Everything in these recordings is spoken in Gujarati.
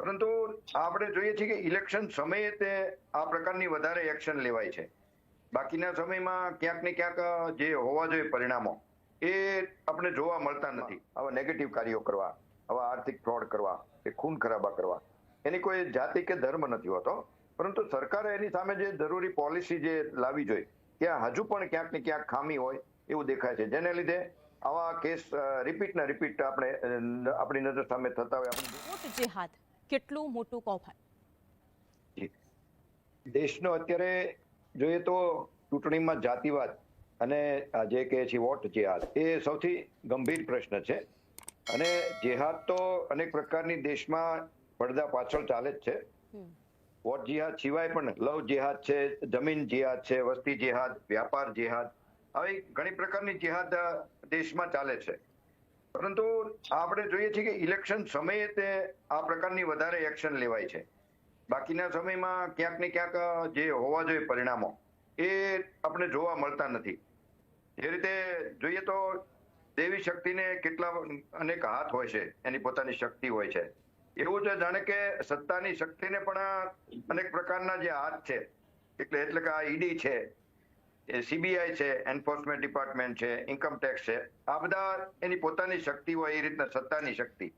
પરંતુ આપણે જોઈએ છીએ કે ઇલેક્શન સમયે તે આ પ્રકારની વધારે એક્શન લેવાય છે. બાકીના સમયમાં ક્યાંક ને ક્યાંક જે હોવા જોઈએ પરિણામો એ આપણે જોવા મળતા નથી. આવા નેગેટિવ કાર્યો કરવા, આવા આર્થિક ફ્રોડ કરવા, કે ખૂન ખરાબા કરવા, એની કોઈ જાતિ કે ધર્મ નથી હોતો. પરંતુ સરકારે એની સામે જે જરૂરી પોલિસી જે લાવવી જોઈએ ત્યાં હજુ પણ ક્યાંક ને ક્યાંક ખામી હોય એવું દેખાય છે, જેને લીધે આવા કેસ રિપીટ ને રિપીટ આપણી નજર સામે થતા હોય. વોટ જેહાદ કેટલું મોટું કૌભાંડ? દેશનો અત્યારે જોઈએ તો ચૂંટણીમાં જાતિવાદ અને જે કહે છે વોટ જેહાદ એ સૌથી ગંભીર પ્રશ્ન છે. અને જેહાદ તો અનેક પ્રકારની દેશમાં પડદા પાછળ ચાલે જ છે. વોટ જેહાદ સિવાય પણ લવ જેહાદ છે, જમીન જેહાદ છે, વસ્તી જેહાદ, વ્યાપાર જેહાદ, આવી ઘણી પ્રકારની જેહાદ દેશમાં ચાલે છે. પરંતુ આપણે જોઈએ છીએ કે ઇલેક્શન સમયે તે આ પ્રકારની વધારે એક્શન લેવાય છે. બાકીના સમયમાં ક્યાંક ને ક્યાંક જે હોવા જોઈએ પરિણામો એ આપણે જોવા મળતા નથી. જે રીતે જોઈએ તો દેવી શક્તિને કેટલા અનેક હાથ હોય છે, એની પોતાની શક્તિ હોય છે. એવું છે જાણે કે સત્તાની શક્તિને પણ અનેક પ્રકારના જે હાથ છે, એટલે કે આ ઈડી છે, સીબીઆઈ છે, એન્ફોર્સમેન્ટ ડિપાર્ટમેન્ટ છે, ઇન્કમ ટેક્સ છે, આ બધા એની પોતાની શક્તિ હોય એ રીતના સત્તાની શક્તિ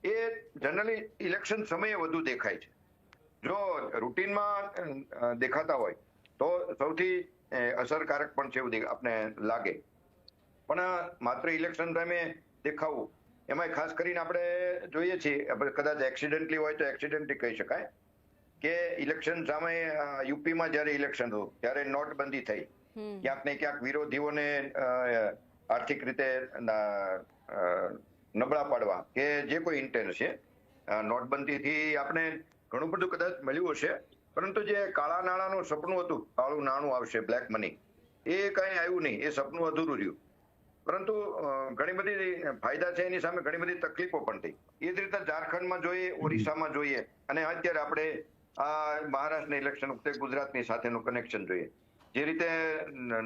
એ જનરલી ઇલેક્શન સમયે વધુ દેખાય છે. જો રૂટીનમાં દેખાતા હોય તો સૌથી અસરકારક પણ છે એવું આપણે લાગે, પણ માત્ર ઇલેક્શન ટાઈમે દેખાવું એમાં ખાસ કરીને આપણે જોઈએ છીએ, કદાચ એક્સિડન્ટલી હોય તો એક્સિડન્ટલી કહી શકાય કે ઇલેક્શન સામે યુપીમાં જયારે ઇલેક્શન હતું ત્યારે નોટબંધી થઈ, ક્યાંક ને ક્યાંક વિરોધીઓને આર્થિક રીતે નબળા પાડવા કે જે કોઈ ઇન્ટેન્સ છે, નોટબંધીથી આપણે ઘણું બધું કદાચ મળ્યું હશે, પરંતુ જે કાળા નાણાંનું સપનું હતું, કાળું નાણું આવશે, બ્લેક મની, એ કઈ આવ્યું નહીં, એ સપનું અધૂરું રહ્યું. પરંતુ ઘણી બધી ફાયદા છે એની સામે ઘણી બધી તકલીફો પણ થઈ. એ જ રીતે ઝારખંડમાં જોઈએ, ઓરિસ્સામાં જોઈએ, અને અત્યારે આપણે આ મહારાષ્ટ્રના ઇલેક્શન વખતે ગુજરાતની સાથેનું કનેક્શન જોઈએ. જે રીતે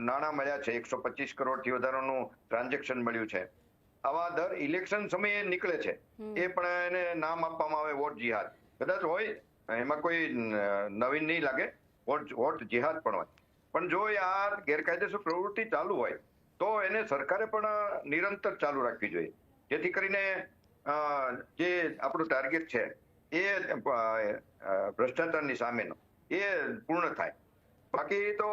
નાણાં મળ્યા છે, 125 કરોડથી વધારાનું ટ્રાન્ઝેક્શન મળ્યું છે, આવા દર ઇલેક્શન સમયે નીકળે છે. એ પણ એને નામ આપવામાં આવે વોટ જેહાદ. કદાચ હોય, એમાં કોઈ નવીન નહીં લાગે, વોટ જેહાદ પણ હોય. પણ જો આ ગેરકાયદેસર પ્રવૃત્તિ ચાલુ હોય તો એને સરકારે પણ નિરંતર ચાલુ રાખવી જોઈએ, જેથી કરીને જે આપણું ટાર્ગેટ છે એ ભ્રષ્ટાચારની સામેનો એ પૂર્ણ થાય. બાકી તો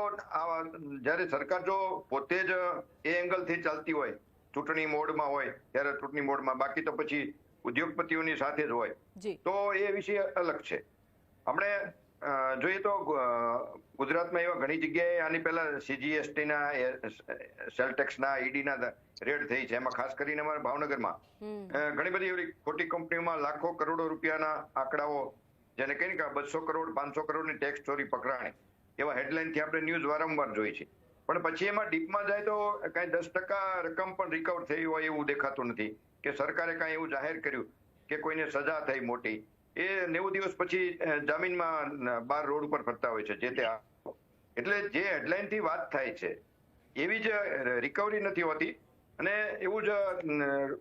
જ્યારે સરકાર જો પોતે જ એ એંગલથી ચાલતી હોય, ચૂંટણી મોડમાં હોય ત્યારે ચૂંટણી મોડમાં, બાકી તો પછી ઉદ્યોગપતિઓની સાથે જ હોય, તો એ વિષય અલગ છે. આપણે જોઈએ તો ગુજરાતમાં એવા ઘણી જગ્યાએ આની પહેલા સીજીએસટીના, સેલ ટેક્સના, ઈડીના રેડ થઈ છે. એમાં ખાસ કરીને અમારા ભાવનગરમાં ઘણી બધી એવી ખોટી કંપનીઓમાં લાખો કરોડો રૂપિયાના આંકડાઓ, જેને કહીને કે 200 કરોડ 500 કરોડની ટેક્સ ચોરી પકડાણી, એવા હેડલાઇનથી આપણે ન્યૂઝ વારંવાર જોઈ છે. પણ પછી એમાં ડીપમાં જાય તો કઈ 10% રકમ પણ રિકવર થઈ હોય એવું દેખાતું નથી, કે સરકારે કાંઈ એવું જાહેર કર્યું કે કોઈને સજા થઈ મોટી. એ 90 દિવસ પછી જામીનમાં બાર રોડ ઉપર ફરતા હોય છે જે તે. એટલે જે હેડલાઇનથી વાત થાય છે એવી જ રિકવરી નથી હોતી અને એવું જ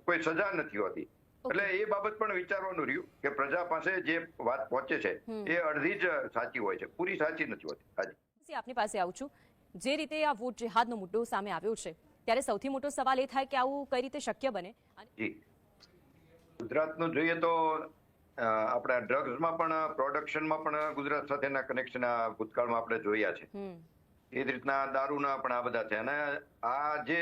કોઈ સજા નથી હોતી. એટલે એ બાબત પણ વિચારવાનું રહ્યું કે પ્રજા પાસે જે વાત પહોંચે છે એ અડધી જ સાચી હોય છે, પૂરી સાચી નથી હોતી. હાજી, આપની પાસે આવું છું. જે રીતે આ વોટ જેહાદનો મુદ્દો સામે આવ્યો છે ત્યારે સૌથી મોટો સવાલ એ થાય કે આવું કઈ રીતે શક્ય બને? જી, ગુજરાતનું જોઈએ તો આપણા ડ્રગ્સમાં પણ, પ્રોડક્શનમાં પણ ગુજરાત સાથેના કનેક્શન ભૂતકાળમાં આપણે જોયા છે. એ જ રીતના દારૂના પણ આ બધા છે. અને આ જે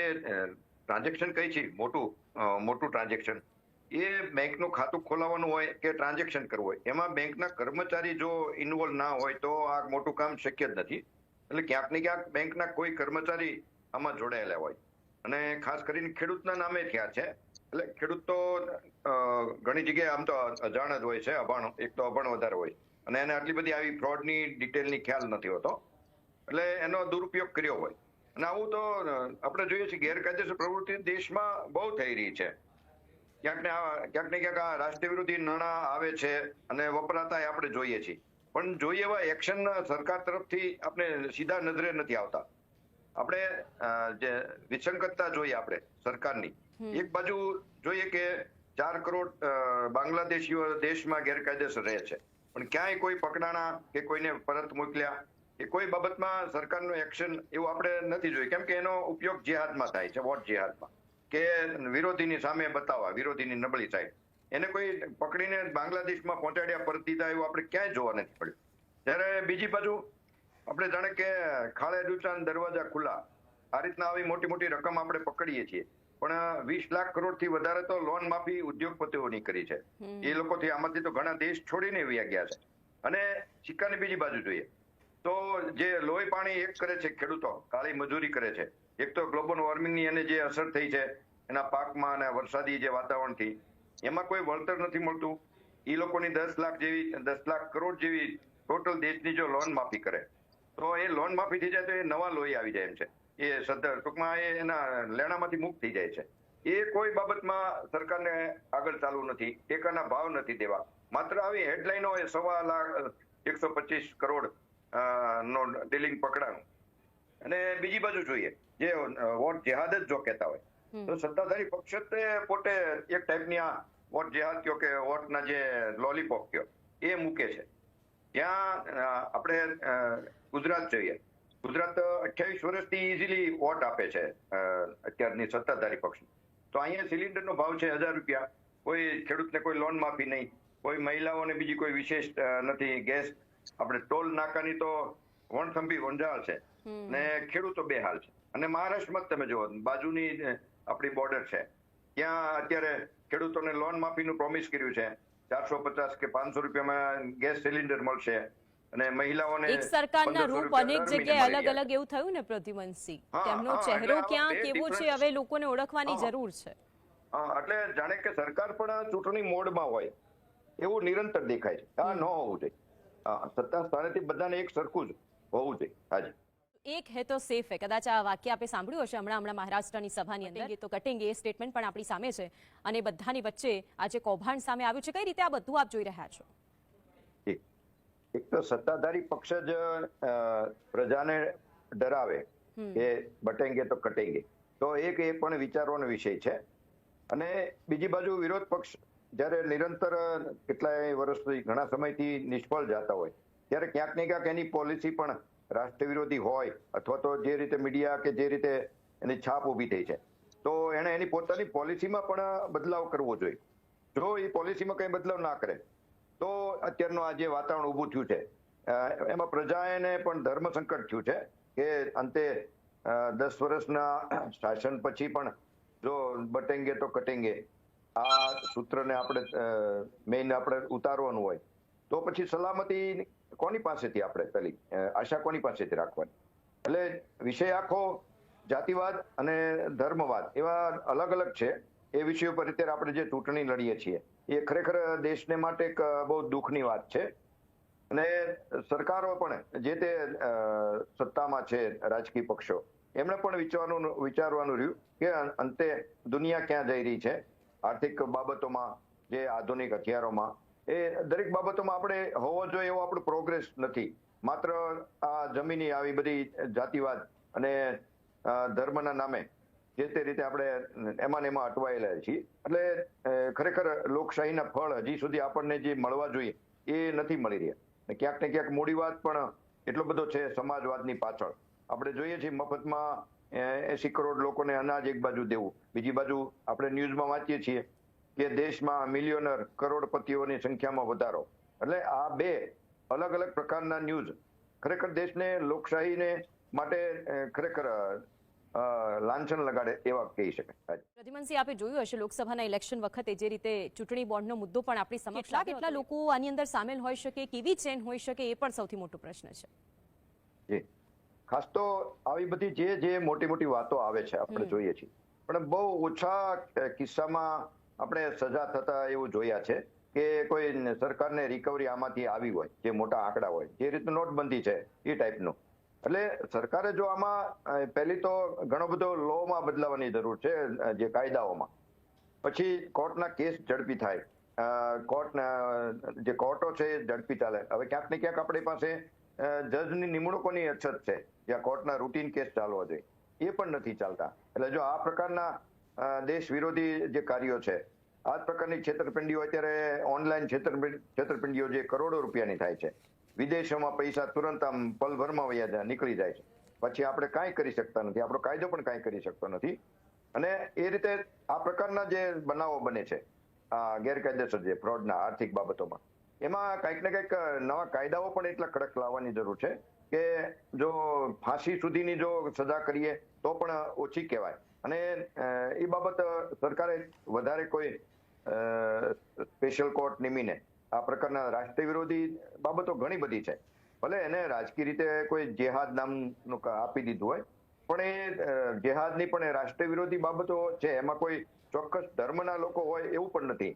ટ્રાન્ઝેક્શન કઈ છે મોટું ટ્રાન્ઝેક્શન, એ બેંકનું ખાતું ખોલાવવાનું હોય કે ટ્રાન્ઝેક્શન કરવું હોય, એમાં બેંકના કર્મચારી જો ઇન્વોલ્વ ના હોય તો આ મોટું કામ શક્ય જ નથી. એટલે ક્યાંક ને ક્યાંક બેંકના કોઈ કર્મચારી આમાં જોડાયેલા હોય, અને ખાસ કરીને ખેડૂતના નામે થયા છે. એટલે ખેડૂત તો ઘણી જગ્યાએ આમ તો અજાણ જ હોય છે, અભણ, એક તો અભણ વધારે હોય, અને એને આટલી બધી આવી ફ્રોડની ડિટેલની ખ્યાલ નથી હોતો, એટલે એનો દુરુપયોગ કર્યો હોય. અને આવું તો આપણે જોઈએ છીએ ગેરકાયદેસર પ્રવૃત્તિ દેશમાં બહુ થઈ રહી છે. ક્યાંક ને ક્યાંક આ રાષ્ટ્રીય વિરોધી નાણાં આવે છે અને વપરાતા આપણે જોઈએ છીએ, પણ જોઈએ એવા એક્શન સરકાર તરફથી આપણે સીધા નજરે નથી આવતા. આપણે જે વિસંગતતા જોઈએ આપણે સરકારની, એક બાજુ જોઈએ કે 4 કરોડ બાંગ્લાદેશીઓ દેશમાં ગેરકાયદેસર રહે છે, પણ ક્યાંય કોઈ પકડાણા કે કોઈને પરત મોકલ્યા કે કોઈ બાબતમાં સરકારનું એક્શન એવું આપણે નથી જોયું, કેમ કે એનો ઉપયોગ જિહાદમાં થાય છે, વોટ જિહાદમાં, કે વિરોધીની સામે બતાવવા, વિરોધીની નબળી સાઈડ. એને કોઈ પકડીને બાંગ્લાદેશમાં પહોંચાડ્યા પરત દીધા એવું આપણે ક્યાંય જોવા નથી પડ્યું. ત્યારે બીજી બાજુ આપણે જાણે કે ખાળે ડૂચાન દરવાજા ખુલ્લા, આ રીતના આવી મોટી મોટી રકમ આપણે પકડીએ છીએ, પણ 20 લાખ કરોડથી વધારે તો લોન માફી ઉદ્યોગપતિઓની કરી છે. એ લોકોથી આમાંથી તો ઘણા દેશ છોડીને વયા ગયા છે. અને સિક્કાની બીજી બાજુ જોઈએ તો જે લોહી પાણી એક કરે છે ખેડૂતો, કાળી મજૂરી કરે છે. એક તો ગ્લોબલ વોર્મિંગની એને જે અસર થઈ છે એના પાકમાં અને વરસાદી જે વાતાવરણથી, એમાં કોઈ વળતર નથી મળતું. એ લોકોની 10 લાખ કરોડ જેવી ટોટલ દેશની જો લોન માફી કરે તો એ લોન માફી થઈ જાય તો એ નવા લોહી આવી જાય એમ છે. એ ટૂંકમાં એ એના લેણામાંથી મુક્ત થઈ જાય છે. એ કોઈ બાબતમાં સરકારને આગળ ચાલવું નથી, ટેકાના ભાવ નથી દેવા. માત્ર આવી હેડલાઇનો એ 1.25 લાખ 125 કરોડ નો ડીલિંગ પકડાનું. અને બીજી બાજુ જોઈએ જે વોટ જેહાદ જ જો કહેતા હોય તો સત્તાધારી પક્ષ પોતે એક ટાઈપની આ વોટ જેહાદ કયો કે વોટના જે લોલીપોપ કયો એ મૂકે છે. ત્યાં આપણે ગુજરાત જોઈએ, ગુજરાત 28 વર્ષથી ઇઝીલી વોટ આપે છે અત્યારની સત્તાધારી પક્ષ. તો અહીંયા સિલિન્ડરનો ભાવ છે 1000 રૂપિયા, કોઈ ખેડૂતને કોઈ લોન માફી નહીં, કોઈ મહિલાઓને બીજી કોઈ વિશેષ નથી. ગેસ આપણે ટોલ નાકાની તો વણથંભી વંજાળ છે ને ખેડૂતો બેહાલ છે. અને મહારાષ્ટ્રમાં તમે જુઓ, બાજુની આપણી બોર્ડર છે, ત્યાં અત્યારે ખેડૂતોને લોન માફીનું પ્રોમિસ કર્યું છે. 450 કે 500 રૂપિયામાં ગેસ સિલિન્ડર મળશે અને મહિલાઓને એક સરકારના રૂપ અનેક જગ્યાએ અલગ અલગ એવું થયું ને પ્રદ્યુમનસિંહ, તેમનો ચહેરો ક્યાં કેવો છે હવે લોકોને ઓળખવાની જરૂર છે. એટલે જાણે કે સરકાર પણ ચૂંટણી મોડમાં હોય એવું નિરંતર દેખાય છે. આ ન હોવું જોઈએ. સત્તા સ્થાનેથી બધાને એક સરખું જ હોવું જોઈએ. હાજી, એક હે તો સેફ હે, કદાચ આ વાક્ય આપણે સાંભળ્યું હશે હમણાં મહારાષ્ટ્રની સભાની અંદર. તો કટેંગે એ સ્ટેટમેન્ટ પણ આપણી સામે છે અને બધાની વચ્ચે આજે કૌભાંડ સામે આવ્યું છે. કઈ રીતે આ બધું આપ જોઈ રહ્યા છો? એક તો સત્તાધારી પક્ષ જ પ્રજાને ડરાવે કે બટેંગે તો કટેંગે, તો એક એ પણ વિચારવાનો વિષય છે. અને બીજી બાજુ વિરોધ પક્ષ જ્યારે નિરંતર કેટલાય વર્ષથી ઘણા સમયથી નિષ્ફળ જતા હોય ત્યારે ક્યાંક ને ક્યાંક એની પોલિસી પણ રાષ્ટ્ર વિરોધી હોય, અથવા તો જે રીતે મીડિયા કે જે રીતે એની છાપ ઊભી થઈ છે તો એને એની પોતાની પોલિસીમાં પણ બદલાવ કરવો જોઈએ. જો એ પોલિસીમાં કંઈ બદલાવ ના કરે તો અત્યારનું આ જે વાતાવરણ ઊભું થયું છે એમાં પ્રજાને પણ ધર્મ સંકટ થયું છે કે અંતે 10 વર્ષના શાસન પછી પણ જો બટેંગે તો કટેંગે આ સૂત્રને આપણે મેઇન આપણે ઉતારવાનું હોય તો પછી સલામતી કોની પાસેથી આપણે પેલી આશા કોની પાસેથી રાખવાની? એટલે વિષય આખો જાતિવાદ અને ધર્મવાદ એવા અલગ અલગ છે. એ વિષયો પર અત્યારે આપણે જે ચૂંટણી લડીએ છીએ એ ખરેખર દેશને માટે એક બહુ દુઃખની વાત છે. અને સરકારો પણ જે તે સત્તામાં છે રાજકીય પક્ષો એમણે પણ વિચારવાનું રહ્યું કે અંતે દુનિયા ક્યાં જઈ રહી છે આર્થિક બાબતોમાં, જે આધુનિક હથિયારોમાં, એ દરેક બાબતોમાં આપણે હોવો જોઈએ એવો આપણો પ્રોગ્રેસ નથી. માત્ર આ જમીની આવી બધી જાતિવાદ અને ધર્મના નામે જે તે રીતે આપણે એમાં અટવાયેલા છીએ. એટલે ખરેખર લોકશાહીના ફળ હજી સુધી આપણને જે મળવા જોઈએ એ નથી મળી રહ્યા. ક્યાંક ને ક્યાંક મૂડીવાદ પણ એટલો બધો છે સમાજવાદની પાછળ. આપણે જોઈએ છીએ મફતમાં 80 કરોડ લોકોને અનાજ એક બાજુ દેવું, બીજી બાજુ આપણે ન્યૂઝમાં વાંચીએ છીએ કે દેશમાં મિલિયોનર કરોડપતિઓની સંખ્યામાં વધારો. એટલે આ બે અલગ અલગ પ્રકારના ન્યૂઝ ખરેખર દેશને લોકશાહીને માટે ખરેખર લાંછન લગાડે એવા કહી શકાય. પ્રદ્યુમનસિંહ, આપે જોયું હશે લોકસભાના ઇલેક્શન વખતે જે રીતે ચૂંટણી બોન્ડનો મુદ્દો પણ આપણી સમક્ષ કેટલા લોકો આની અંદર સામેલ હોઈ શકે, કેવી ચેન હોઈ શકે, એ પણ સૌથી મોટો પ્રશ્ન છે. જી, ખાસ તો આવી બધી જે મોટી મોટી વાતો આવે છે આપણે જોઈએ છીએ, પણ બહુ ઓછા કિસ્સામાં આપણે સજા થતા એવું જોયા છે કે કોઈ સરકારને રિકવરી આમાંથી આવી હોય, જે મોટા આંકડા હોય, જે રીતનું નોટબંધી છે એ ટાઈપનું. એટલે સરકારે જો આમાં પહેલી તો ઘણો બધો લોમાં બદલાવાની જરૂર છે, જે કાયદાઓમાં. પછી કોર્ટના કેસ ઝડપી થાય, જે કોર્ટો છે એ ઝડપી ચાલે. હવે ક્યાંક ને ક્યાંક આપણી પાસે જજની નિમણૂકોની અછત છે, જ્યાં કોર્ટના રૂટીન કેસ ચાલવા જોઈએ એ પણ નથી ચાલતા. એટલે જો આ પ્રકારના દેશ વિરોધી જે કાર્યો છે આ જ પ્રકારની છેતરપિંડીઓ અત્યારે ઓનલાઈન છેતરપિંડીઓ જે કરોડો રૂપિયાની થાય છે, વિદેશોમાં પૈસા તુરંત આમ પલભરમાં નીકળી જાય છે, પછી આપણે કાંઈ કરી શકતા નથી, આપણો કાયદો પણ કાંઈ કરી શકતો નથી. અને એ રીતે આ પ્રકારના જે બનાવો બને છે, આ ગેરકાયદેસર જે ફ્રોડના આર્થિક બાબતોમાં, એમાં કંઈક ને કંઈક નવા કાયદાઓ પણ એટલા કડક લાવવાની જરૂર છે કે જો ફાંસી સુધીની જો સજા કરીએ તો પણ ઓછી કહેવાય. અને એ બાબત સરકારે વધારે કોઈ સ્પેશિયલ કોર્ટ નિમીને આ પ્રકારના રાષ્ટ્રીય વિરોધી બાબતો ઘણી બધી છે, ભલે એને રાજકીય રીતે કોઈ જેહાદ નામનું આપી દીધું હોય, પણ એ જેહાદની પણ એ રાષ્ટ્રીય વિરોધી બાબતો છે. એમાં કોઈ ચોક્કસ ધર્મના લોકો હોય એવું પણ નથી.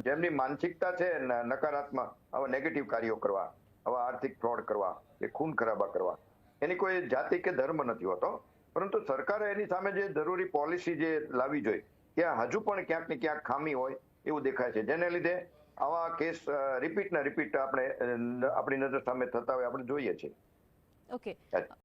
જેમની માનસિકતા છે નકારાત્મક, આવા નેગેટિવ કાર્યો કરવા, આવા આર્થિક ફ્રોડ કરવા, કે ખૂન ખરાબા કરવા, એની કોઈ જાતિ કે ધર્મ નથી હોતો. પરંતુ સરકારે એની સામે જે જરૂરી પોલિસી જે લાવવી જોઈએ, ત્યાં હજુ પણ ક્યાંક ને ક્યાંક ખામી હોય એવું દેખાય છે, જેને લીધે આવા કેસ રિપીટ આપણે આપણી નજર સામે થતા હોય આપણે જોઈએ છીએ. ઓકે.